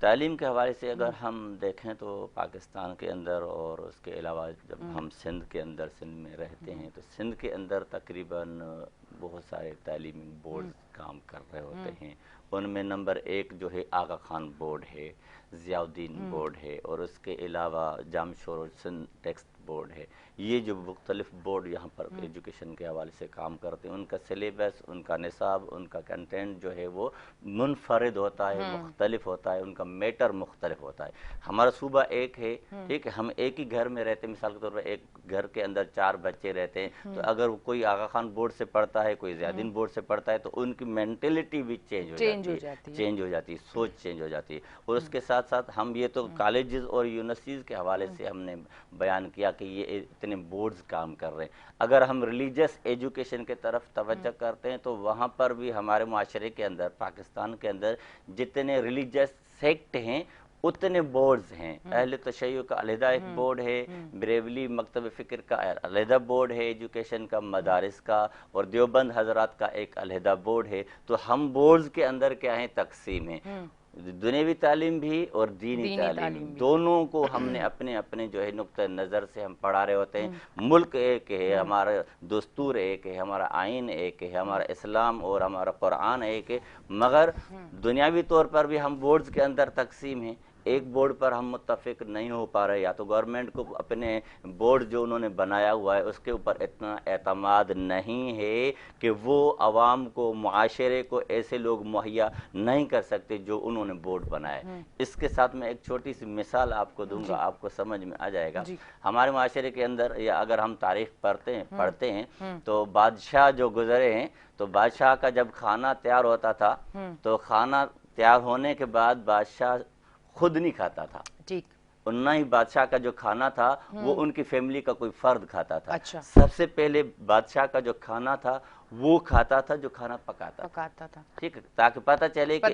تعلیم کے حوالے سے اگر ہم دیکھیں تو پاکستان کے اندر اور اس کے علاوہ جب ہم سندھ کے اندر سندھ میں رہتے ہیں تو سندھ کے اندر تقریباً بہت سارے تعلیمی بورڈ کام کر رہے ہوتے ہیں. ان میں نمبر 1 جو ہے آغا خان بورڈ ہے, ضیاء الدین بورڈ ہے, اور اس کے علاوہ جامع شور سندھ ٹیکسٹ بورڈ ہے. یہ جو مختلف بورڈ یہاں پر ایجوکیشن کے حوالے سے کام کرتے ہیں, ان کا سلیبس, ان کا نصاب, ان کا کنٹینٹ جو ہے وہ منفرد ہوتا ہے, مختلف ہوتا ہے, ان کا میٹر مختلف ہوتا ہے. ہمارا صوبہ ایک ہے, ٹھیک ہے, ہم ایک ہی گھر میں رہتے ہیں, مثال کے طور پر ایک گھر کے اندر 4 بچے رہتے ہیں, تو اگر کوئی آغا خان بورڈ سے پڑھتا ہے, کوئی ضیاء الدین بورڈ سے پڑھتا ہے, تو ان کی مینٹلٹی بھی چینج ہو جاتی ہے, سوچ چینج ہو جاتی ہے. اور اس کے ساتھ ساتھ ہم یہ تو کالجز اور یونیورسٹیز کے حوالے سے ہم نے بیان کیا کہ یہ اتنے بورڈز کام کر رہے ہیں. اگر ہم ریلیجس ایجوکیشن کے طرف توجہ کرتے ہیں تو وہاں پر بھی ہمارے معاشرے کے اندر, پاکستان کے اندر جتنے ریلیجس سیکٹ ہیں اتنے بورڈز ہیں. اہل تشیع کا علیحدہ ایک بورڈ ہے, بریولی مکتب فکر کا علیحدہ بورڈ ہے ایجوکیشن کا, مدارس کا, اور دیوبند حضرات کا ایک علیحدہ بورڈ ہے. تو ہم بورڈز کے اندر کیا ہیں, تقسیم ہیں, دنیاوی تعلیم بھی اور دینی تعلیم دونوں کو ہم نے اپنے اپنے جو ہے نقطہ نظر سے ہم پڑھا رہے ہوتے ہیں. ملک ایک ہے, ہمارا دستور ایک ہے, ہمارا آئین ایک ہے, ہمارا اسلام اور ہمارا قرآن ایک ہے, مگر دنیاوی طور پر بھی ہم بورڈز کے اندر تقسیم ہیں. ایک بورڈ پر ہم متفق نہیں ہو پا رہے, یا تو گورنمنٹ کو اپنے بورڈ جو انہوں نے بنایا ہوا ہے اس کے اوپر اتنا اعتماد نہیں ہے کہ وہ عوام کو, معاشرے کو ایسے لوگ مہیا نہیں کر سکتے جو انہوں نے بورڈ بنایا ہے. اس کے ساتھ میں ایک چھوٹی سی مثال آپ کو دوں گا, آپ کو سمجھ میں آ جائے گا. ہمارے معاشرے کے اندر, یا اگر ہم تاریخ پڑھتے ہیں تو بادشاہ جو گزرے ہیں, تو بادشاہ کا جب کھانا تیار ہوتا تھا تو کھانا تیار ہونے کے بعد بادشاہ خود نہیں کھاتا تھا, اور نہ ہی بادشاہ کا جو کھانا تھا وہ ان کی فیملی کا کوئی فرد کھاتا تھا. سب سے پہلے بادشاہ کا جو کھانا تھا وہ کھاتا تھا جو کھانا پکاتا تھا, ٹھیک ہے, تاکہ پتہ چلے کہ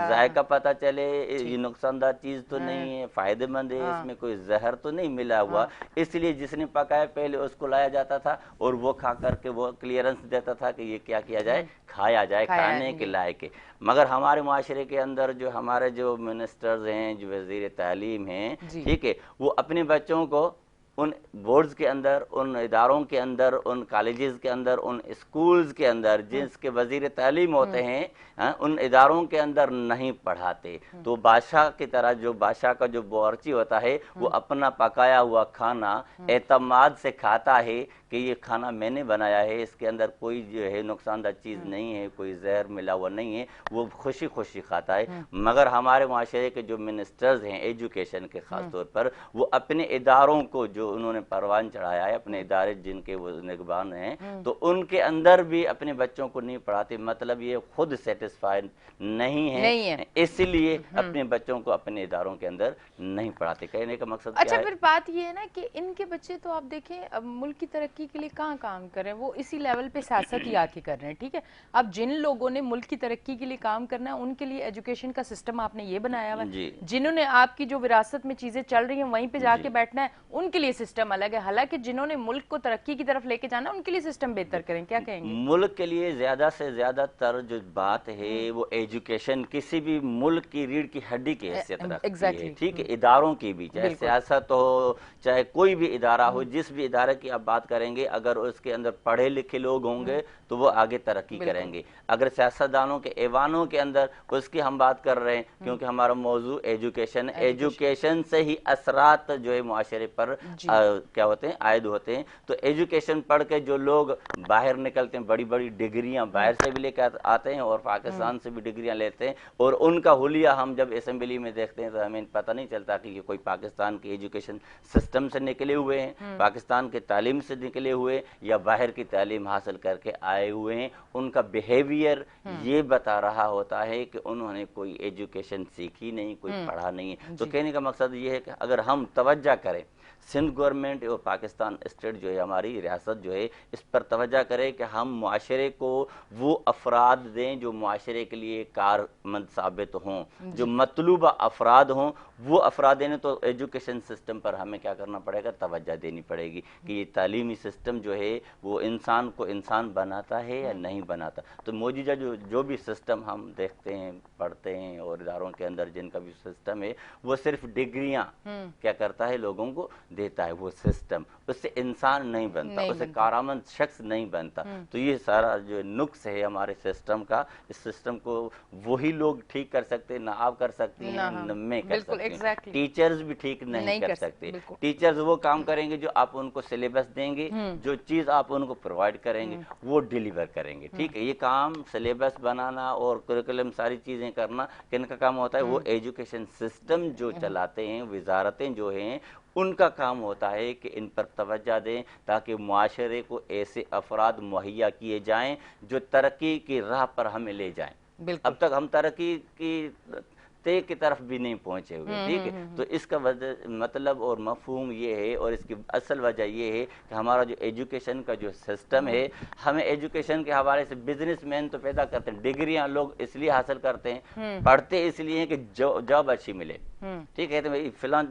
ذائقہ پتہ چلے, یہ نقصان دہ چیز تو نہیں ہے, فائدہ مند ہے, اس میں کوئی زہر تو نہیں ملا ہوا. اس لیے جس نے پکایا پہلے اس کو لایا جاتا تھا اور وہ کھا کر کے وہ کلیئرنس دیتا تھا کہ یہ کیا کیا جائے, کھایا جائے, کھانے کے لائق ہے. مگر ہمارے معاشرے کے اندر جو ہمارے جو منسٹرز ہیں, جو وزیر تعلیم ہیں, ٹھیک ہے, وہ اپنے بچوں کو ان بورڈز کے اندر, ان اداروں کے اندر, ان کالجز کے اندر, ان اسکولز کے اندر جس کے وزیر تعلیم ہوتے ہیں, ان اداروں کے اندر نہیں پڑھاتے. تو بادشاہ کی طرح, جو بادشاہ کا جو باورچی ہوتا ہے وہ اپنا پکایا ہوا کھانا اعتماد سے کھاتا ہے کہ یہ کھانا میں نے بنایا ہے, اس کے اندر کوئی جو ہے نقصان دہ چیز نہیں ہے, کوئی زہر ملا ہوا نہیں ہے, وہ خوشی خوشی کھاتا ہے. مگر ہمارے معاشرے کے جو منسٹرز ہیں ایجوکیشن کے خاص طور پر, وہ اپنے اداروں کو جو انہوں نے پروان چڑھایا ہے, اپنے ادارے جن کے وہ نگبان ہیں, تو ان کے اندر بھی اپنے بچوں کو نہیں پڑھاتے. مطلب یہ خود سیٹسفائیڈ نہیں ہے, اس لیے اپنے بچوں کو اپنے اداروں کے اندر نہیں پڑھاتے. کہنے کا مقصد کیا ہے؟ اچھا, پھر بات یہ ہے نا کہ ان کے بچے تو آپ دیکھیں ملک کی ترقی کے لیے کہاں کام کر رہے ہیں, وہ اسی لیول پہ سیاست ہی آ کے کر رہے ہیں, ٹھیک ہے. اب جن لوگوں نے ملک کی ترقی کے لیے کام کرنا ہے ان کے لیے ایجوکیشن کا سسٹم آپ نے یہ بنایا ہوا ہے. جنہوں نے آپ کی جو وراثت میں چیزیں چل رہی ہیں وہیں پہ جا کے بیٹھنا ہے, ان کے لیے سسٹم الگ ہے. حالانکہ جنہوں نے ملک کو ترقی کی طرف لے کے جانا ہے ان کے لیے سسٹم بہتر کریں. کیا کہیں گے؟ ملک کے لیے زیادہ سے زیادہ تر جو بات ہے وہ ایجوکیشن کسی بھی ملک کی ریڑھ کی ہڈی کی حیثیت رکھتی ہے, ٹھیک ہے. اداروں کی بھی, چاہے سیاست ہو, چاہے کوئی بھی ادارہ ہو, جس بھی ادارے کی آپ بات کریں گے, اگر اس کے اندر پڑھے لکھے لوگ ہوں گے تو وہ آگے ترقی کریں گے. اگر سیاستدانوں کے ایوانوں کے اندر, اس کی ہم بات کر رہے ہیں کیونکہ ہمارا موضوع ایجوکیشن سے ہی اثرات جو ہے معاشرے پر کیا ہوتے ہیں, عائد ہوتے ہیں. تو ایجوکیشن پڑھ کے جو لوگ باہر نکلتے ہیں, بڑی بڑی ڈگریاں باہر سے بھی لے کے آتے ہیں اور پاکستان سے بھی ڈگریاں لیتے ہیں, اور ان کا حلیہ ہم جب اسمبلی میں دیکھتے ہیں تو ہمیں پتہ نہیں چلتا کہ یہ کوئی پاکستان کے ایجوکیشن سسٹم سے نکلے ہوئے ہیں, پاکستان کے تعلیم سے نکلے ہوئے, یا باہر کی تعلیم حاصل کر کے آئے ہوئے ہیں. ان کا بیہیویئر یہ بتا رہا ہوتا ہے کہ انہوں نے کوئی ایجوکیشن سیکھی نہیں, کوئی پڑھا نہیں ہے. تو کہنے کا مقصد یہ ہے کہ اگر ہم توجہ کریں, سندھ گورنمنٹ اور پاکستان اسٹیٹ جو ہے, ہماری ریاست جو ہے, اس پر توجہ کرے کہ ہم معاشرے کو وہ افراد دیں جو معاشرے کے لیے کارمند ثابت ہوں, جو مطلوبہ افراد ہوں, وہ افراد دینے. تو ایجوکیشن سسٹم پر ہمیں کیا کرنا پڑے گا, توجہ دینی پڑے گی کہ یہ تعلیمی سسٹم جو ہے وہ انسان کو انسان بناتا بناتا ہے یا نہیں بناتا. تو موجودہ جو بھی سسٹم ہم دیکھتے ہیں پڑھتے ہیں اور اداروں کے اندر جن کا بھی سسٹم ہے وہ صرف ڈگریاں کیا کرتا ہے لوگوں کو دیتا ہے. وہ سسٹم اس سے انسان نہیں بنتا, اس سے کارآمد شخص نہیں بنتا. تو یہ سارا جو نقص ہے ہمارے سسٹم کا, اس سسٹم کو وہی لوگ ٹھیک کر سکتے, نہ آپ کر سکتی ہیں نہ میں کر سکتی ہوں. ٹیچرز بھی ٹھیک نہیں کر سکتے. ٹیچرز وہ کام کریں گے جو آپ ان کو سلیبس دیں گے, جو چیز آپ ان کو پرووائڈ کریں گے وہ ڈیلیور کریں گے. ٹھیک ہے, یہ کام سلیبس بنانا اور کریکولم ساری چیزیں کرنا کن کا کام ہوتا ہے؟ وہ ایجوکیشن سسٹم جو چلاتے ہیں, وزارتیں جو ہیں, ان کا کام ہوتا ہے کہ ان پر توجہ دیں تاکہ معاشرے کو ایسے افراد مہیا کیے جائیں جو ترقی کی راہ پر ہمیں لے جائیں. اب تک ہم ترقی کی طے کی طرف بھی نہیں پہنچے ہوئے. ٹھیک ہے, تو اس کا مطلب اور مفہوم یہ ہے, اور اس کی اصل وجہ یہ ہے کہ ہمارا جو ایجوکیشن کا جو سسٹم ہے, ہمیں ایجوکیشن کے حوالے سے بزنس مین تو پیدا کرتے ہیں. ڈگریاں لوگ اس لیے حاصل کرتے ہیں, پڑھتے اس لیے ہیں کہ جاب اچھی ملے. ٹھیک ہے, تو فلاں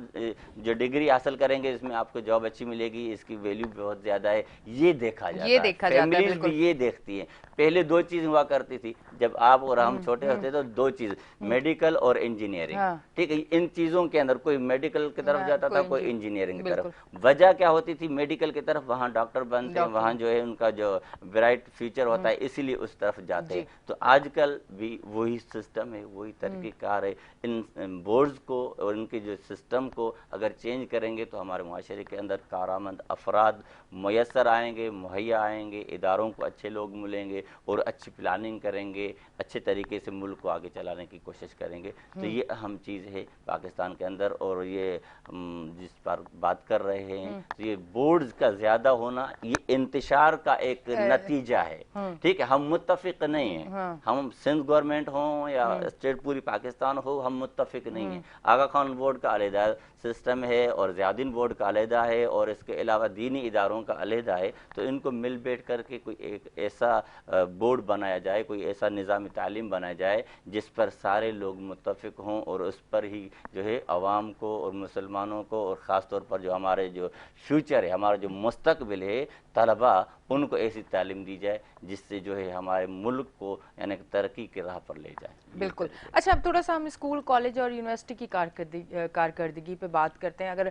جو ڈگری حاصل کریں گے اس میں آپ کو جاب اچھی ملے گی, اس کی ویلیو بہت زیادہ ہے, یہ دیکھا جاتا ہے. فیملیز بھی یہ دیکھتی ہیں. پہلے دو چیز ہوا کرتی تھی جب آپ اور ہم چھوٹے ہوتے تو, دو چیز, میڈیکل اور انجینئرنگ. ٹھیک ہے, ان چیزوں کے اندر کوئی میڈیکل کی طرف جاتا تھا, کوئی انجینئرنگ کی طرف. وجہ کیا ہوتی تھی؟ میڈیکل کی طرف وہاں ڈاکٹر بنتے ہیں, وہاں جو ہے ان کا جو برائٹ فیوچر ہوتا ہے, اسی لیے اس طرف جاتے ہیں. تو آج کل بھی وہی سسٹم ہے, وہی طریقہ کار ہے. ان بورڈز کو اور ان کے جو سسٹم کو اگر چینج کریں گے تو ہمارے معاشرے کے اندر کارآمد افراد میسر آئیں گے, مہیا آئیں گے, اداروں کو اچھے لوگ ملیں گے اور اچھی پلاننگ کریں گے, اچھے طریقے سے ملک کو آگے چلانے کی کوشش کریں گے. تو یہ اہم چیز ہے پاکستان کے اندر. اور یہ جس پر بات کر رہے ہیں, یہ بورڈز کا زیادہ ہونا یہ انتشار کا ایک نتیجہ ہے. ٹھیک ہے, ہم متفق نہیں ہیں. ہم سندھ گورنمنٹ ہوں یا اسٹیٹ پوری پاکستان ہو, ہم متفق نہیں ہیں. آغا خان بورڈ کا علیحدہ سسٹم ہے اور زیادین بورڈ کا علیحدہ ہے, اور اس کے علاوہ دینی اداروں کا علیحدہ ہے. تو ان کو مل بیٹھ کر کے کوئی ایک ایسا بورڈ بنایا جائے, کوئی ایسا نظام تعلیم بنایا جائے جس پر سارے لوگ متفق ہوں, اور اس پر ہی جو ہے عوام کو اور مسلمانوں کو, اور خاص طور پر جو ہمارے جو فیوچر ہے, ہمارا جو مستقبل ہے, طلباء, ان کو ایسی تعلیم دی جائے جس سے جو ہے ہمارے ملک کو یعنی ترقی کی راہ پر لے جائے. بالکل. اچھا, اب تھوڑا سا ہم اسکول, کالج اور یونیورسٹی کی کارکردگی پہ بات کرتے ہیں. اگر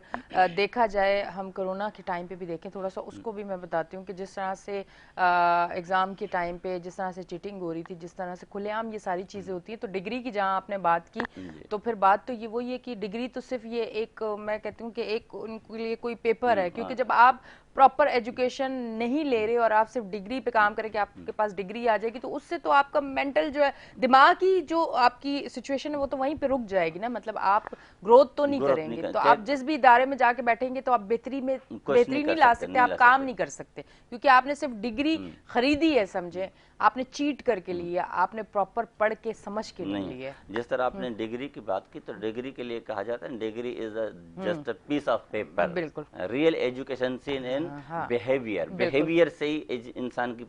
دیکھا جائے, ہم کرونا کے ٹائم پہ بھی دیکھیں تھوڑا سا, اس کو بھی میں بتاتی ہوں کہ جس طرح سے ایگزام کے ٹائم پہ جس طرح سے چیٹنگ ہو رہی تھی, جس طرح سے کھلے عام یہ ساری چیزیں ہوتی ہیں. تو ڈگری کی جہاں آپ نے بات کی, تو پھر بات تو یہ وہی ہے کہ ڈگری تو صرف یہ ایک, میں کہتی ہوں کہ ایک ان کے لیے کوئی پیپر ہے, کیونکہ جب آپ پراپر ایجوکیشن نہیں لے رہے اور آپ صرف ڈگری پہ کام کریں کہ آپ کے پاس ڈگری آ جائے گی, تو اس سے تو آپ کا مینٹل جو ہے, دماغی جو آپ کی سچویشن ہے وہ تو وہیں پہ رک جائے گی نا. مطلب آپ گروتھ تو نہیں کریں گے. تو آپ جس بھی ادارے میں جا کے بیٹھیں گے تو آپ بہتری نہیں لا سکتے, آپ کام نہیں کر سکتے, کیونکہ آپ نے صرف ڈگری خریدی ہے, سمجھے, آپ نے چیٹ کر کے لی ہے, آپ نے پراپر پڑھ کے سمجھ کے لی ہے. جس طرح آپ نے ڈگری کی بات کی, تو ڈگری کے لیے کہا جاتا ہے degree is just a piece of paper. بالکل. Real education seen in behaviour. Behaviour سے ہی انسان کی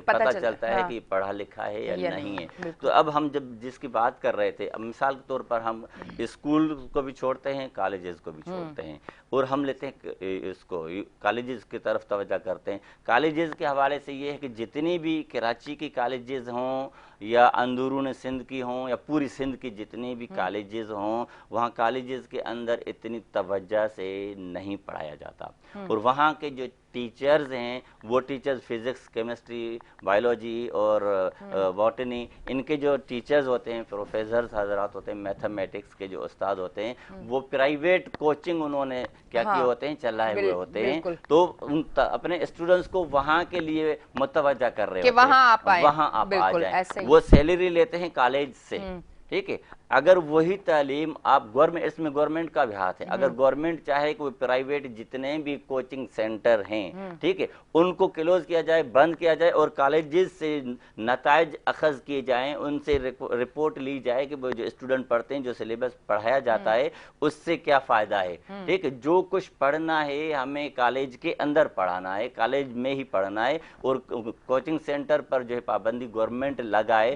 پتہ چلتا ہے کہ پڑھا لکھا ہے یا نہیں ہے. تو اب ہم جب جس کی بات کر رہے تھے, اب مثال کے طور پر ہم اسکول کو بھی چھوڑتے ہیں, کالجز کو بھی چھوڑتے ہیں, اور ہم لیتے ہیں اس کو کالجز کی طرف توجہ کرتے ہیں. کالجز کے حوالے سے یہ ہے کہ جتنی بھی کراچی کی کالجز ہوں یا اندرون سندھ کی ہوں یا پوری سندھ کی جتنی بھی کالجز ہوں, وہاں کالجز کے اندر اتنی توجہ سے نہیں پڑھایا جاتا. اور وہاں کے جو ٹیچرز ہیں وہ ٹیچرز فزکس, کیمسٹری, بایولوجی اور باٹنی, ان کے جو ٹیچرز ہوتے ہیں, پروفیسرز حضرات ہوتے ہیں, میتھمیٹکس کے جو استاد ہوتے ہیں, وہ پرائیویٹ کوچنگ انہوں نے کیا کیے ہوتے ہیں, چلائے ہوئے ہوتے ہیں. تو اپنے اسٹوڈنٹس کو وہاں کے لیے متوجہ کر رہے ہوتے ہیں وہاں آپ آ جائیں. وہ سیلری لیتے ہیں کالج سے. ٹھیک ہے, اگر وہی تعلیم آپ گورنمنٹ, اس میں گورنمنٹ کا بھی ہاتھ ہے, اگر گورنمنٹ چاہے کہ پرائیویٹ جتنے بھی کوچنگ سینٹر ہیں, ٹھیک ہے, ان کو کلوز کیا جائے, بند کیا جائے, اور کالجز سے نتائج اخذ کیے جائیں, ان سے رپورٹ لی جائے کہ وہ جو اسٹوڈنٹ پڑھتے ہیں, جو سلیبس پڑھایا جاتا ہے, اس سے کیا فائدہ ہے. ٹھیک ہے, جو کچھ پڑھنا ہے ہمیں کالج کے اندر پڑھانا ہے, کالج میں ہی پڑھنا ہے, اور کوچنگ سینٹر پر جو ہے پابندی گورنمنٹ لگائے,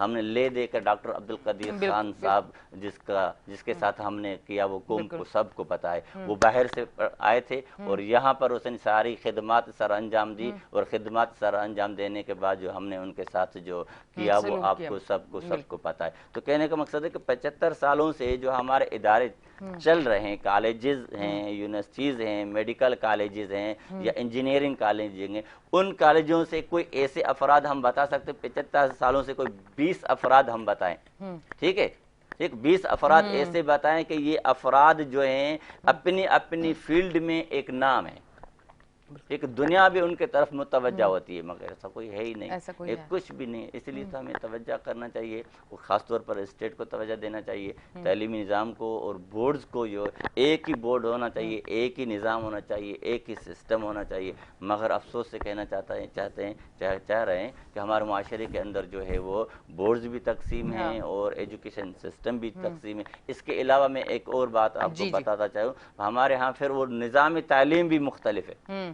ہم نے لے دے کر ڈاکٹر عبدالقدیر خان صاحب جس کے ساتھ ہم نے کیا وہ قوم کو سب کو پتا ہے. وہ باہر سے آئے تھے اور یہاں پر اس نے ساری خدمات سر انجام دی, اور خدمات سر انجام دینے کے بعد جو ہم نے ان کے ساتھ جو کیا وہ آپ کو سب کو پتا ہے. تو کہنے کا مقصد ہے کہ 75 سالوں سے جو ہمارے ادارے چل رہے ہیں, کالجز ہیں, یونیورسٹیز ہیں, میڈیکل کالجز ہیں یا انجینئرنگ کالجز ہیں, ان کالجوں سے کوئی ایسے افراد ہم بتا سکتے, 75 سالوں سے کوئی 20 افراد ہم بتائیں, ٹھیک ہے, 20 افراد ایسے بتائیں کہ یہ افراد جو ہیں اپنی فیلڈ میں ایک نام ہے, ایک دنیا بھی ان کے طرف متوجہ ہوتی ہے, مگر ایسا کوئی ہے ہی نہیں, کچھ بھی نہیں. اس لیے تو ہمیں توجہ کرنا چاہیے, خاص طور پر اسٹیٹ کو توجہ دینا چاہیے, تعلیمی نظام کو اور بورڈز کو جو ایک ہی بورڈ ہونا چاہیے, ایک ہی نظام ہونا چاہیے, ایک ہی سسٹم ہونا چاہیے. مگر افسوس سے کہنا چاہ رہے ہیں کہ ہمارے معاشرے کے اندر جو ہے وہ بورڈز بھی تقسیم ہیں اور ایجوکیشن سسٹم بھی تقسیم ہے. اس کے علاوہ میں ایک اور بات آپ کو بتاتا چاہوں, ہمارے ہاں پھر وہ نظام تعلیم بھی مختلف ہے.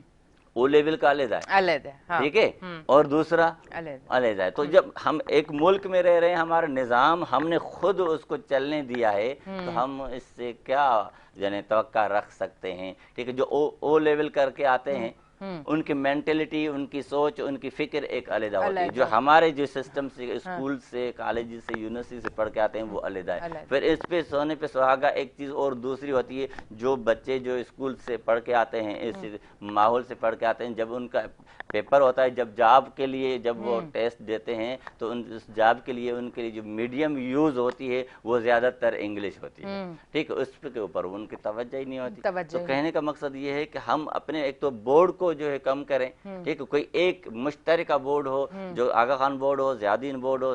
او لیول کا علیحدہ ہے, ٹھیک ہے, اور دوسرا علیحدہ ہے. تو جب ہم ایک ملک میں رہ رہے ہیں, ہمارا نظام ہم نے خود اس کو چلنے دیا ہے, تو ہم اس سے کیا یعنی توقع رکھ سکتے ہیں, ٹھیک ہے. جو او لیول کر کے آتے ہیں ان کی مینٹلٹی, ان کی سوچ, ان کی فکر ایک علیحدہ ہوتی ہے. جو ہمارے جو سسٹم سے اسکول سے, کالج سے, یونیورسٹی سے پڑھ کے آتے ہیں وہ علیحدہ ہے. پھر اس پہ سونے پہ سہاگا ایک چیز اور دوسری ہوتی ہے, جو بچے جو اسکول سے پڑھ کے آتے ہیں, اس ماحول سے پڑھ کے آتے ہیں, جب ان کا پیپر ہوتا ہے, جب جاب کے لیے جب وہ ٹیسٹ دیتے ہیں, تو اس جاب کے لیے ان کے لیے جو میڈیم یوز ہوتی ہے وہ زیادہ تر انگلش ہوتی ہے, ٹھیک ہے. اس کے اوپر ان کی توجہ ہی نہیں ہوتی. تو کہنے کا مقصد یہ ہے کہ ہم اپنے ایک تو بورڈ کو جو ہے کم کریں, ٹھیک ہے, کوئی ایک مشترکہ بورڈ ہو, جو آغا خان بورڈ ہو, زیادین بورڈ ہو,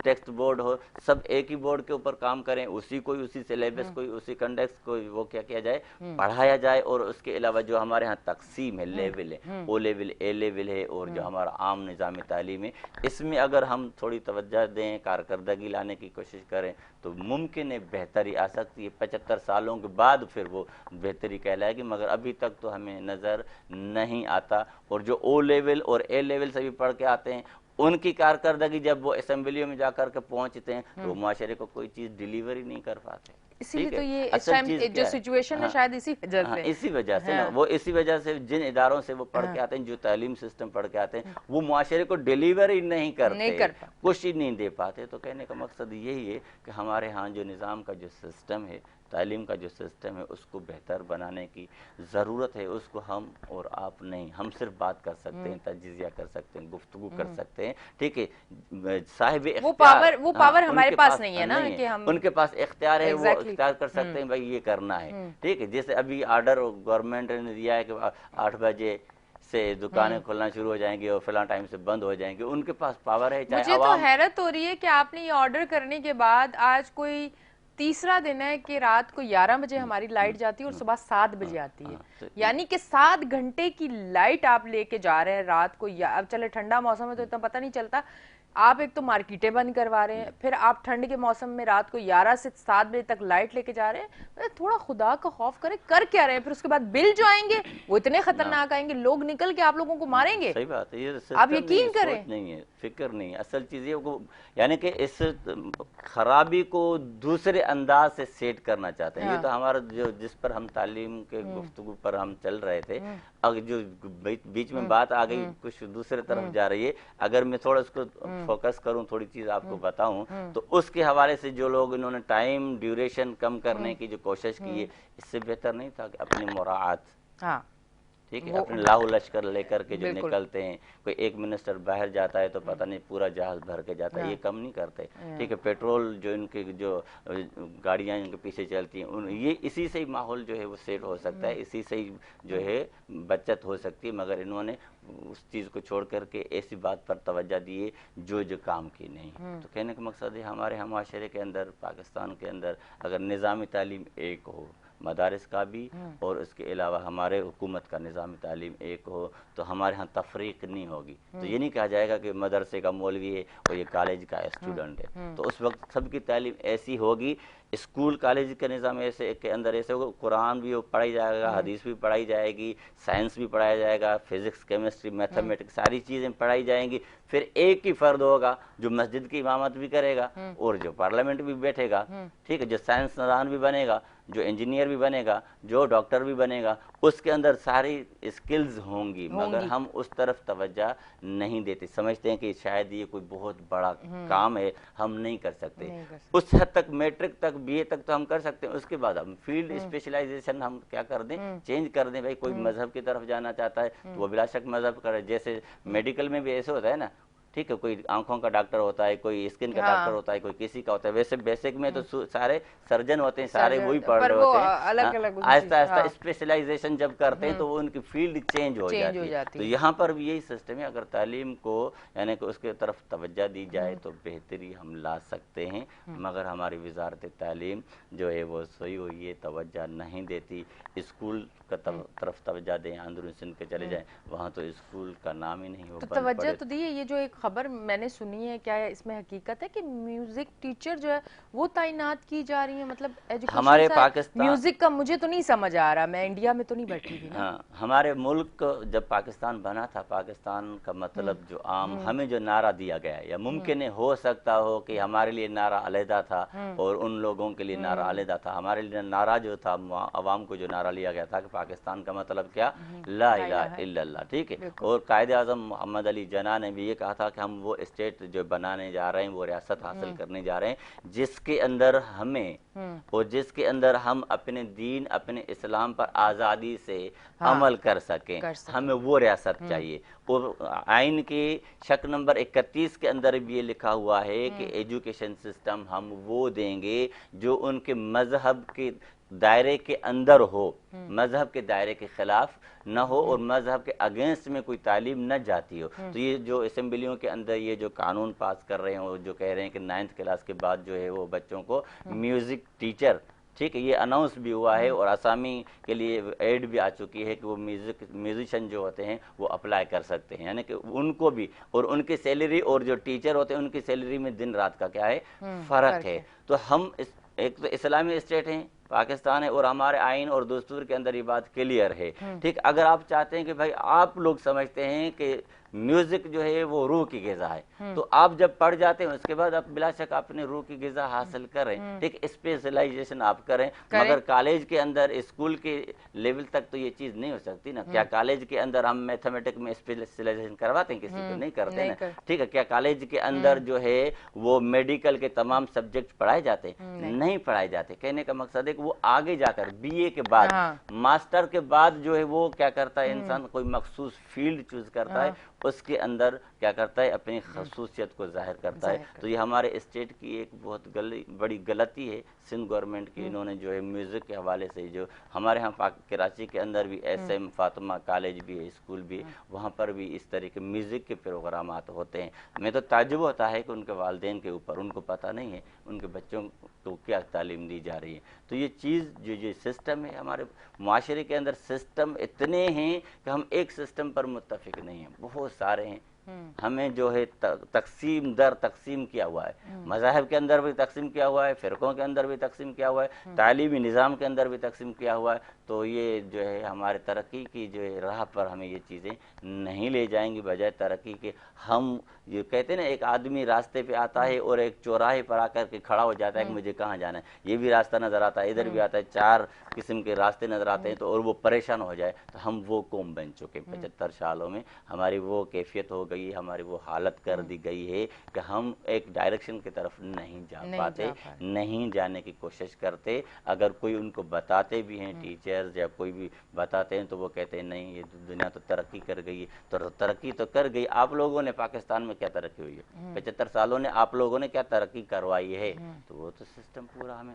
ٹیکسٹ بورڈ ہو, سب ایک ہی بورڈ کے اوپر کام کریں, اسی سلیبس کو, اسی کنڈکس کو وہ کیا جائے, پڑھایا جائے. اور اس کے علاوہ جو ہمارے ہاں تقسیم ہے, لیول ہے, او لیول, اے لیول ہے, اور جو ہمارا عام نظام تعلیم ہے, اس میں اگر ہم تھوڑی توجہ دیں, کارکردگی لانے کی کوشش کریں, تو ممکن ہے بہتری آ سکتی ہے. 75 سالوں کے بعد پھر وہ بہتری کہلائے گی, مگر ابھی تک تو ہمیں نظر نہیں آتا. اور جو او لیول اور اے لیول سے بھی پڑھ کے آتے ہیں, ان کی کارکردگی جب وہ اسمبلیوں میں جا کر کے پہنچتے ہیں تو وہ معاشرے کو کوئی چیز ڈیلیوری نہیں کر پاتے. اسی لیے تو یہ اس ٹائم جو سچویشن ہے شاید اسی وجہ سے, اسی وجہ سے نا, وہ اسی وجہ سے جن اداروں سے وہ پڑھ کے آتے ہیں, جو تعلیم سسٹم پڑھ کے آتے ہیں, وہ معاشرے کو ڈیلیوری نہیں کرتے, کچھ ہی نہیں دے پاتے. تو کہنے کا مقصد یہی ہے کہ ہمارے ہاں جو نظام کا جو سسٹم ہے, تعلیم کا جو سسٹم ہے, اس کو بہتر بنانے کی ضرورت ہے. اس کو ہم اور آپ نہیں, ہم صرف بات کر سکتے ہیں, تجزیہ کر سکتے ہیں, گفتگو کر سکتے ہیں, ٹھیک ہے. صاحب اختیار, وہ پاور ہمارے پاس نہیں ہے نا, کہ ہم ان کے پاس اختیار ہے, وہ اختیار کر سکتے ہیں بھائی یہ کرنا ہے, ٹھیک ہے. جیسے ابھی آرڈر گورنمنٹ نے دیا ہے کہ 8 بجے سے دکانیں کھلنا شروع ہو جائیں گی اور فلاں ٹائم سے بند ہو جائیں گی, ان کے پاس پاور ہے. چاہے مجھے تو حیرت ہو رہی ہے کہ آپ نے یہ آرڈر کرنے کے بعد آج کوئی تیسرا دن ہے کہ رات کو 11 بجے ہماری لائٹ جاتی ہے اور صبح 7 بجے آتی ہے, یعنی کہ 7 گھنٹے کی لائٹ آپ لے کے جا رہے ہیں رات کو. اب چلے ٹھنڈا موسم ہے تو اتنا پتہ نہیں چلتا, آپ ایک تو مارکیٹیں بند کروا رہے ہیں, پھر آپ ٹھنڈ کے موسم میں رات کو 11 سے 7 بجے تک لائٹ لے کے جا رہے ہیں. تھوڑا خدا کا خوف کریں, کر کیا رہے ہیں؟ پھر اس کے بعد بل جو آئیں گے وہ اتنے خطرناک آئیں گے, لوگ نکل کے آپ لوگوں کو ماریں گے. صحیح بات ہے, یہ آپ یقین کریں, نہیں ہے, فکر نہیں ہے. اصل چیز یہ یعنی کہ اس خرابی کو دوسرے انداز سے سیٹ کرنا چاہتے ہیں. یہ تو ہمارا جس پر ہم تعلیم کے گفتگو پر ہم چل رہے تھے, اگر جو بیچ میں بات آ گئی کچھ دوسرے طرف جا رہی ہے, اگر میں تھوڑا اس کو فوکس کروں, تھوڑی چیز آپ کو بتاؤں, تو اس کے حوالے سے جو لوگ انہوں نے ٹائم ڈیوریشن کم کرنے کی جو کوشش کی ہے, اس سے بہتر نہیں تھا کہ اپنی مراعات, ٹھیک ہے, اپنے لاہو لشکر لے کر کے جو نکلتے ہیں. کوئی ایک منسٹر باہر جاتا ہے تو پتہ نہیں پورا جہاز بھر کے جاتا ہے, یہ کم نہیں کرتے, ٹھیک ہے. پیٹرول جو ان کے جو گاڑیاں ان کے پیچھے چلتی ہیں, یہ اسی سے ہی ماحول جو ہے وہ سیٹ ہو سکتا ہے, اسی سے ہی جو ہے بچت ہو سکتی ہے. مگر انہوں نے اس چیز کو چھوڑ کر کے ایسی بات پر توجہ دیے جو کام کی نہیں. تو کہنے کا مقصد ہے ہمارے معاشرے کے اندر, پاکستان کے اندر اگر نظام تعلیم ایک ہو, مدارس کا بھی اور اس کے علاوہ ہمارے حکومت کا نظام تعلیم ایک ہو تو ہمارے ہاں تفریق نہیں ہوگی. تو یہ نہیں کہا جائے گا کہ مدرسے کا مولوی ہے اور یہ کالج کا اسٹوڈنٹ ہے. تو اس وقت سب کی تعلیم ایسی ہوگی. اسکول کالج کا نظام ایسے کے اندر ایسے ہوگا, قرآن بھی پڑھائی جائے گا, حدیث بھی پڑھائی جائے گی, سائنس بھی پڑھایا جائے گا, فزکس کیمسٹری میتھمیٹکس ساری چیزیں پڑھائی جائیں گی. پھر ایک ہی فرد ہوگا جو مسجد کی امامت بھی کرے گا اور جو پارلیمنٹ بھی بیٹھے گا, ٹھیک ہے, جو سائنس دان بھی بنے گا, جو انجینئر بھی بنے گا, جو ڈاکٹر بھی بنے گا, اس کے اندر ساری اسکلز ہوں گی. مگر ہم اس طرف توجہ نہیں دیتے, سمجھتے ہیں کہ شاید یہ کوئی بہت بڑا کام ہے, ہم نہیں کر سکتے. اس حد تک میٹرک تک بی اے تک تو ہم کر سکتے ہیں, اس کے بعد ہم فیلڈ اسپیشلائزیشن ہم کیا کر دیں, چینج کر دیں. بھائی کوئی مذہب کی طرف جانا چاہتا ہے تو وہ بلا شک مذہب کرے. جیسے میڈیکل میں بھی ایسے ہوتا ہے نا, ٹھیک ہے, کوئی آنکھوں کا ڈاکٹر ہوتا ہے, کوئی اسکن کا ڈاکٹر ہوتا ہے, کوئی کسی کا ہوتا ہے. ویسے بیسک میں تو سارے سرجن ہوتے ہیں, سارے وہی پڑھ رہے ہوتے ہیں. آہستہ آہستہ اسپیشلائزیشن جب کرتے ہیں تو وہ ان کی فیلڈ چینج ہو جاتی ہے. تو یہاں پر بھی یہی سسٹم ہے, اگر تعلیم کو یعنی کہ اس کے طرف توجہ دی جائے تو بہتری ہم لا سکتے ہیں. مگر ہماری وزارت تعلیم جو ہے وہ صحیح ہوئی ہے, توجہ نہیں دیتی. اسکول کا طرف توجہ دیں, اندرون سندھ کے چلے جائیں, وہاں تو اسکول کا نام ہی نہیں, وہ تو بند توجہ پڑے. تو دی ہے. یہ جو ایک خبر میں نے سنی ہے, کیا اس میں حقیقت ہے کہ میوزک ٹیچر جو ہے وہ تعینات کی جا رہی ہیں؟ مطلب ہمارے ایجوکیشن پاکستان میوزک کا مجھے تو نہیں سمجھ آ رہا, میں انڈیا میں تو نہیں بیٹھی ہوئی نا. ہاں, ہمارے ملک جب پاکستان بنا تھا, پاکستان کا مطلب جو عام ہمیں جو نعرہ دیا گیا ہے, یا ممکن ہے ہو سکتا ہو کہ ہمارے لیے نعرہ علیحدہ تھا اور ان لوگوں کے لیے نعرہ علیحدہ تھا. ہمارے لیے نعرہ جو تھا, عوام کو جو نعرہ لیا گیا تھا کہ پاکستان کا مطلب کیا, لا الہ الا اللہ, ٹھیک ہے. اور قائد اعظم محمد علی جناح نے بھی یہ کہا تھا کہ ہم وہ اسٹیٹ جو بنانے جا رہے ہیں, وہ ریاست حاصل کرنے جا رہے ہیں جس کے اندر ہمیں اور جس کے اندر ہم اپنے دین, اپنے اسلام پر آزادی سے عمل کر سکیں. ہمیں وہ ریاست چاہیے. اور آئین کی شق نمبر 31 کے اندر بھی یہ لکھا ہوا ہے کہ ایجوکیشن سسٹم ہم وہ دیں گے جو ان کے مذہب کے دائرے کے اندر ہو, مذہب کے دائرے کے خلاف نہ ہو اور مذہب کے اگینسٹ میں کوئی تعلیم نہ جاتی ہو. تو یہ جو اسمبلیوں کے اندر یہ جو قانون پاس کر رہے ہیں, جو کہہ رہے ہیں کہ 9th کلاس کے بعد جو ہے وہ بچوں کو میوزک ٹیچر, ٹھیک ہے, یہ اناؤنس بھی ہوا ہے اور آسامی کے لیے ایڈ بھی آ چکی ہے کہ وہ میوزیشین جو ہوتے ہیں وہ اپلائی کر سکتے ہیں, یعنی کہ ان کو بھی, اور ان کی سیلری اور جو ٹیچر ہوتے ہیں ان کی سیلری میں دن رات کا کیا ہے, فرق ہے. تو ہم ایک تو اسلامی اسٹیٹ ہیں پاکستان ہے, اور ہمارے آئین اور دستور کے اندر یہ بات کلیئر ہے, ٹھیک. اگر آپ چاہتے ہیں کہ بھائی آپ لوگ سمجھتے ہیں کہ میوزک جو ہے وہ روح کی غذا ہے, تو آپ جب پڑھ جاتے ہیں اس کے بعد آپ بلا شک اپنے روح کی غذا حاصل کریں, ٹھیک, اسپیشلائزیشن آپ کریں. مگر کالج کے اندر, اسکول کے لیول تک تو یہ چیز نہیں ہو سکتی نا. کیا کالج کے اندر ہم میتھمیٹک میں اسپیشلائزیشن کرواتے ہیں کسی کو؟ نہیں کرتے نا, ٹھیک ہے. کیا کالج کے اندر جو ہے وہ میڈیکل کے تمام سبجیکٹ پڑھائے جاتے ہیں؟ نہیں پڑھائے جاتے. کہنے کا مقصد ہے کہ وہ آگے جا کر بی اے کے بعد, ماسٹر کے بعد جو ہے وہ کیا کرتا ہے, انسان کوئی مخصوص فیلڈ چوز کرتا ہے, اس کے اندر کیا کرتا ہے, اپنی خصوصیت کو ظاہر کرتا ہے. تو یہ ہمارے اسٹیٹ کی ایک بہت بڑی غلطی ہے سندھ گورنمنٹ کی. انہوں نے جو ہے میوزک کے حوالے سے, جو ہمارے ہاں کراچی کے اندر بھی ایس ایم فاطمہ کالج بھی ہے, اسکول بھی, وہاں پر بھی اس طرح کے میوزک کے پروگرامات ہوتے ہیں. ہمیں تو تعجب ہوتا ہے کہ ان کے والدین کے اوپر ان کو پتہ نہیں ہے ان کے بچوں کو کیا تعلیم دی جا رہی ہے. تو یہ چیز جو سسٹم ہے ہمارے معاشرے کے اندر, سسٹم اتنے ہیں کہ ہم ایک سسٹم پر متفق نہیں ہیں, بہت سارے ہیں. ہمیں جو ہے تقسیم در تقسیم کیا ہوا ہے, مذاہب کے اندر بھی تقسیم کیا ہوا ہے, فرقوں کے اندر بھی تقسیم کیا ہوا ہے, تعلیمی نظام کے اندر بھی تقسیم کیا ہوا ہے. تو یہ جو ہے ہمارے ترقی کی جو ہے راہ پر ہمیں یہ چیزیں نہیں لے جائیں گی. بجائے ترقی کے ہم یہ کہتے ہیں نا, ایک آدمی راستے پہ آتا ہے اور ایک چوراہے پر آ کر کے کھڑا ہو جاتا ہے کہ مجھے کہاں جانا ہے, یہ بھی راستہ نظر آتا ہے, ادھر بھی آتا ہے, 4 قسم کے راستے نظر آتے ہیں, تو اور وہ پریشان ہو جائے. تو ہم وہ قوم بن چکے 75 سالوں میں, ہماری وہ کیفیت ہو گئی, ہماری وہ حالت کر دی گئی ہے کہ ہم ایک ڈائریکشن کی طرف نہیں جا پاتے, نہیں جانے کی کوشش کرتے. اگر کوئی ان کو بتاتے بھی ہیں, ٹیچرز یا کوئی بھی بتاتے ہیں, تو وہ کہتے ہیں نہیں یہ دنیا تو ترقی کر گئی ہے. تو ترقی تو کر گئی, آپ لوگوں نے پاکستان میں کیا ترقی ہوئی ہے؟ 75 سالوں نے آپ لوگوں نے کیا ترقی کروائی ہے؟ تو وہ تو سسٹم پورا ہمیں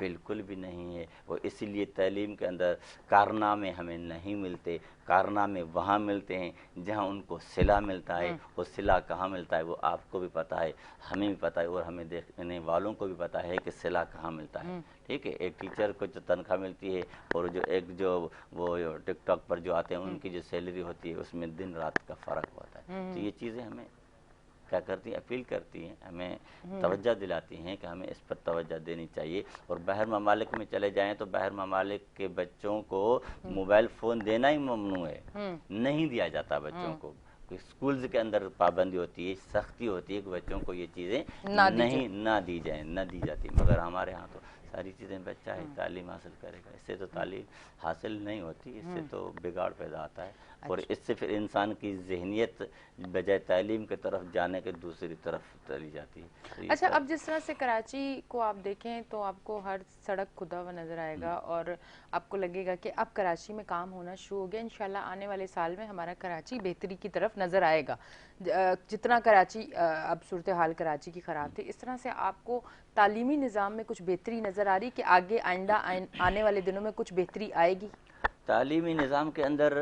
بالکل بھی نہیں ہے. وہ اسی لیے تعلیم کے اندر کارنامے ہمیں نہیں ملتے. کارنامے وہاں ملتے ہیں جہاں ان کو صلہ ملتا ہے. وہ صلہ کہاں ملتا ہے وہ آپ کو بھی پتہ ہے, ہمیں بھی پتہ ہے, اور ہمیں دیکھنے والوں کو بھی پتہ ہے کہ صلہ کہاں ملتا ہے. ٹھیک ہے, ایک ٹیچر کو جو تنخواہ ملتی ہے اور جو وہ ٹک ٹاک پر جو آتے ہیں ان کی جو سیلری ہوتی ہے اس میں دن رات کا فرق ہوتا ہے. تو یہ چیزیں ہمیں کیا کرتی ہیں, اپیل کرتی ہیں, ہمیں توجہ دلاتی ہیں کہ ہمیں اس پر توجہ دینی چاہیے. اور باہر ممالک میں چلے جائیں تو باہر ممالک کے بچوں کو موبائل فون دینا ہی ممنوع ہے, نہیں دیا جاتا بچوں کو. اسکولز کے اندر پابندی ہوتی ہے, سختی ہوتی ہے کہ بچوں کو یہ چیزیں نہ دی جائیں, نہ دی جاتی. مگر ہمارے ہاں تو ساری چیزیں بچہ ہے تعلیم حاصل کرے گا. اس سے تو تعلیم حاصل نہیں ہوتی, اس سے تو بگاڑ پیدا ہوتا ہے. اور اس سے پھر انسان کی ذہنیت بجائے تعلیم کی طرف جانے کے دوسری طرف چلی جاتی ہے. اچھا, اب جس طرح سے کراچی کو آپ دیکھیں تو آپ کو ہر سڑک کھدا ہوا نظر آئے گا اور آپ کو لگے گا کہ اب کراچی میں کام ہونا شروع ہو گیا. انشاءاللہ آنے والے سال میں ہمارا کراچی بہتری کی طرف نظر آئے گا. جتنا کراچی اب صورتحال کراچی کی خراب تھی, اس طرح سے آپ کو تعلیمی نظام میں کچھ بہتری نظر آ رہی کہ آگے آئندہ آنے والے دنوں میں کچھ بہتری آئے گی؟ تعلیمی نظام کے اندر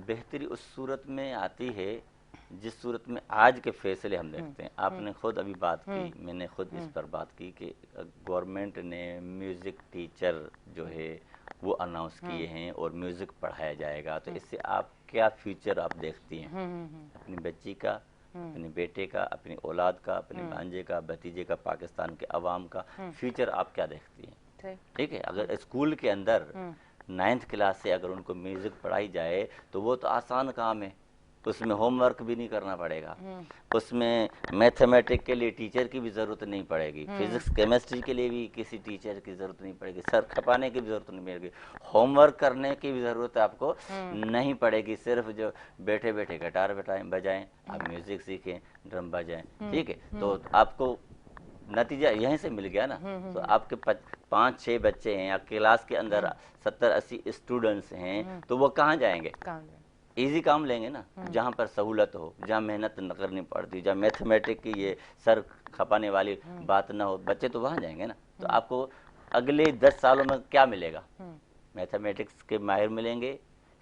بہتری اس صورت میں آتی ہے جس صورت میں آج کے فیصلے ہم دیکھتے ہیں. آپ نے خود ابھی بات کی, میں نے خود اس پر بات کی کہ گورنمنٹ نے میوزک ٹیچر جو ہے وہ اناؤنس کیے ہیں اور میوزک پڑھایا جائے گا. تو اس سے آپ کیا فیوچر آپ دیکھتی ہیں اپنی بچی کا, اپنے بیٹے کا, اپنی اولاد کا, اپنے بھانجے کا, بھتیجے کا, پاکستان کے عوام کا فیوچر آپ کیا دیکھتی ہیں؟ ٹھیک ہے, اگر اسکول کے اندر 9th کلاس سے اگر ان کو میوزک پڑھائی جائے تو وہ تو آسان کام ہے, اس میں ہوم ورک بھی نہیں کرنا پڑے گا, اس میں میتھمیٹک کے لیے ٹیچر کی بھی ضرورت نہیں پڑے گی, فزکس کیمسٹری کے لیے بھی کسی ٹیچر کی ضرورت نہیں پڑے گی, سر کھپانے کی بھی ضرورت نہیں پڑے گی, ہوم ورک کرنے کی بھی ضرورت آپ کو نہیں پڑے گی. صرف جو بیٹھے بیٹھے گٹار بجائیں, آپ میوزک سیکھیں, ڈرم بجائیں. ٹھیک ہے, تو آپ کو نتیجہ یہیں سے مل گیا نا. تو آپ کے 5-6 بچے ہیں, آپ کلاس کے اندر 70-80 اسٹوڈنٹس ہیں, تو وہ کہاں جائیں گے؟ ایزی کام لیں گے نا, جہاں پر سہولت ہو, جہاں محنت نہ کرنی پڑتی, جہاں میتھمیٹک کی یہ سر کھپانے والی بات نہ ہو, بچے تو وہاں جائیں گے نا. تو آپ کو اگلے 10 سالوں میں کیا ملے گا؟ میتھمیٹکس کے ماہر ملیں گے,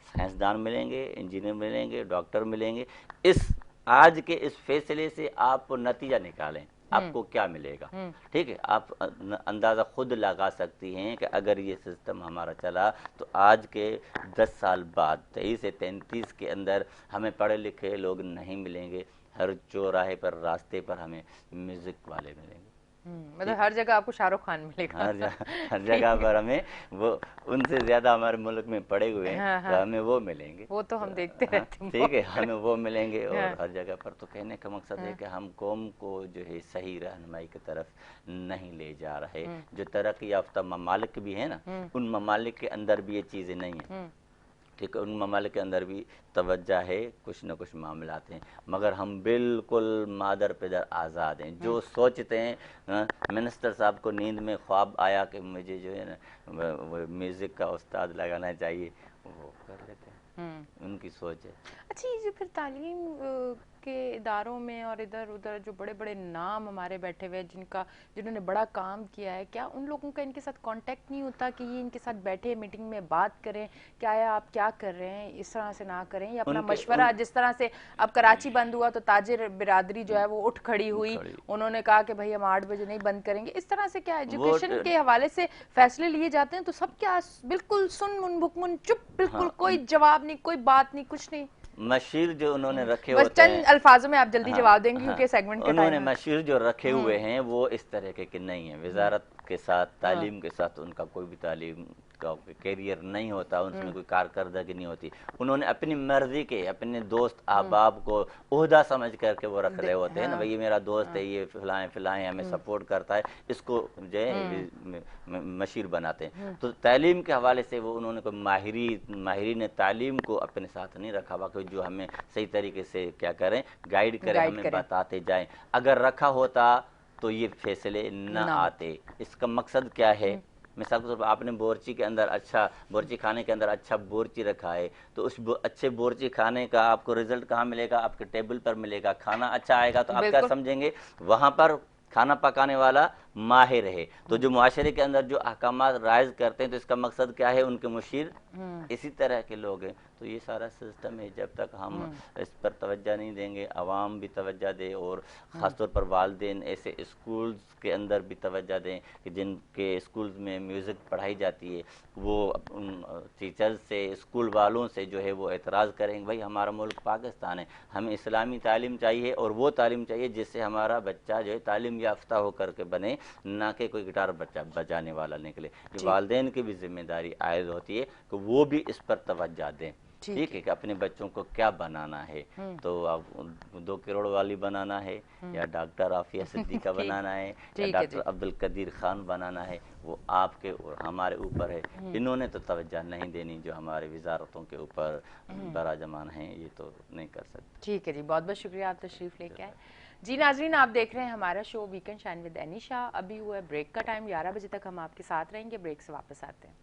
سائنسدان ملیں گے, انجینئر ملیں گے, ڈاکٹر ملیں گے. آج کے اس فیصلے سے آپ نتیجہ نکالیں, آپ کو کیا ملے گا. ٹھیک ہے, آپ اندازہ خود لگا سکتی ہیں کہ اگر یہ سسٹم ہمارا چلا تو آج کے 10 سال بعد 23 سے 33 کے اندر ہمیں پڑھے لکھے لوگ نہیں ملیں گے. ہر چوراہے پر, راستے پر ہمیں میوزک والے ملیں گے. مطلب ہر جگہ آپ کو شاہ رخ خان ملے گا, ہر جگہ پر ہمیں وہ ان سے زیادہ ہمارے ملک میں پڑے ہوئے ہیں, تو ہمیں وہ ملیں گے. وہ تو ہم دیکھتے رہتے ہیں. ٹھیک ہے, ہمیں وہ ملیں گے. اور ہر جگہ پر تو کہنے کا مقصد ہے کہ ہم قوم کو جو ہے صحیح رہنمائی کی طرف نہیں لے جا رہے. جو ترقی یافتہ ممالک بھی ہیں نا, ان ممالک کے اندر بھی یہ چیزیں نہیں ہیں. ٹھیک ہے, ان ممالک کے اندر بھی توجہ ہے, کچھ نہ کچھ معاملات ہیں, مگر ہم بالکل مادر پدر آزاد ہیں. جو سوچتے ہیں, منسٹر صاحب کو نیند میں خواب آیا کہ مجھے جو ہے نا وہ میوزک کا استاد لگانا چاہیے, وہ کر لیتے ہیں, ان کی سوچ ہے. اچھا, یہ جو پھر تعلیم کے اداروں میں اور ادھر ادھر جو بڑے بڑے نام ہمارے بیٹھے ہوئے جنہوں نے بڑا کام کیا ہے, کیا ان لوگوں کا ان کے ساتھ کانٹیکٹ نہیں ہوتا کہ یہ ان کے ساتھ بیٹھے میٹنگ میں بات کریں کہ آیا آپ کیا کر رہے ہیں, اس طرح سے نہ کریں, یا اپنا مشورہ, جس طرح سے اب کراچی بند ہوا تو تاجر برادری جو ہے وہ اٹھ کھڑی ہوئی, انہوں نے کہا کہ بھائی ہم 8 بجے نہیں بند کریں گے. اس طرح سے کیا ایجوکیشن کے حوالے سے فیصلے لیے جاتے ہیں تو سب کیا بالکل سن من بکمن چپ, بالکل کوئی جواب نہیں, کوئی بات نہیں, کچھ نہیں؟ مشیر جو انہوں نے رکھے بس ہوتے ہیں, چند الفاظوں میں آپ جلدی جواب دیں گے کیونکہ سیگمنٹ کا انہوں ٹائم نے ہے. مشیر جو رکھے ہوئے ہیں وہ اس طرح کے نہیں ہیں. وزارت کے ساتھ, تعلیم کے ساتھ ان کا کوئی بھی تعلیم کا کیریئر نہیں ہوتا, ان میں کوئی کارکردگی نہیں ہوتی. انہوں نے اپنی مرضی کے اپنے دوست احباب کو عہدہ سمجھ کر کے وہ رکھ رہے ہوتے ہیں نا, بھئی یہ میرا دوست ہے, یہ فلائیں فلائیں ہمیں سپورٹ کرتا ہے, اس کو جو ہے مشیر بناتے ہیں. تو تعلیم کے حوالے سے وہ انہوں نے کوئی ماہرین تعلیم کو اپنے ساتھ نہیں رکھا ہوا کہ جو ہمیں صحیح طریقے سے کیا کریں, گائیڈ کریں, ہمیں بتاتے جائیں. اگر رکھا ہوتا تو یہ فیصلے نہ آتے. اس کا مقصد کیا ہے؟ مثال کے طور پر آپ نے بورچی کے اندر بورچی کھانے کے اندر اچھا بورچی رکھا ہے, تو اس اچھے بورچی کھانے کا آپ کو رزلٹ کہاں ملے گا؟ آپ کے ٹیبل پر ملے گا. کھانا اچھا آئے گا تو آپ کیا سمجھیں گے؟ وہاں پر کھانا پکانے والا ماہر ہے. تو جو معاشرے کے اندر جو احکامات رائج کرتے ہیں تو اس کا مقصد کیا ہے؟ ان کے مشیر اسی طرح کے لوگ ہیں. تو یہ سارا سسٹم ہے. جب تک ہم اس پر توجہ نہیں دیں گے، عوام بھی توجہ دے، اور خاص طور پر والدین ایسے اسکولز کے اندر بھی توجہ دیں کہ جن کے اسکولز میں میوزک پڑھائی جاتی ہے، وہ ٹیچرز سے، اسکول والوں سے جو ہے وہ اعتراض کریں کہ بھائی ہمارا ملک پاکستان ہے، ہمیں اسلامی تعلیم چاہیے، اور وہ تعلیم چاہیے جس سے ہمارا بچہ جو ہے تعلیم یافتہ ہو کر کے بنے، نہ کہ کوئی گٹار بجانے والا نکلے. یہ والدین کی بھی ذمہ داری عائد ہوتی ہے کہ وہ بھی اس پر توجہ دیں. ٹھیک ہے کہ اپنے بچوں کو کیا بنانا ہے. تو اب 2 کروڑ والی بنانا ہے، یا ڈاکٹر عافیہ صدیقہ بنانا ہے، یا ڈاکٹر عبدالقدیر خان بنانا ہے، وہ آپ کے اور ہمارے اوپر ہے. انہوں نے تو توجہ نہیں دینی جو ہمارے وزارتوں کے اوپر براجمان ہیں، یہ تو نہیں کر سکتے. ٹھیک ہے جی، بہت بہت شکریہ آپ تشریف لے کے آئے. جی ناظرین، آپ دیکھ رہے ہیں ہمارا شو ویکنڈ شائن ود انیشا. ابھی ہوا ہے بریک کا ٹائم، 11 بجے تک ہم آپ کے ساتھ رہیں گے. بریک سے واپس آتے ہیں.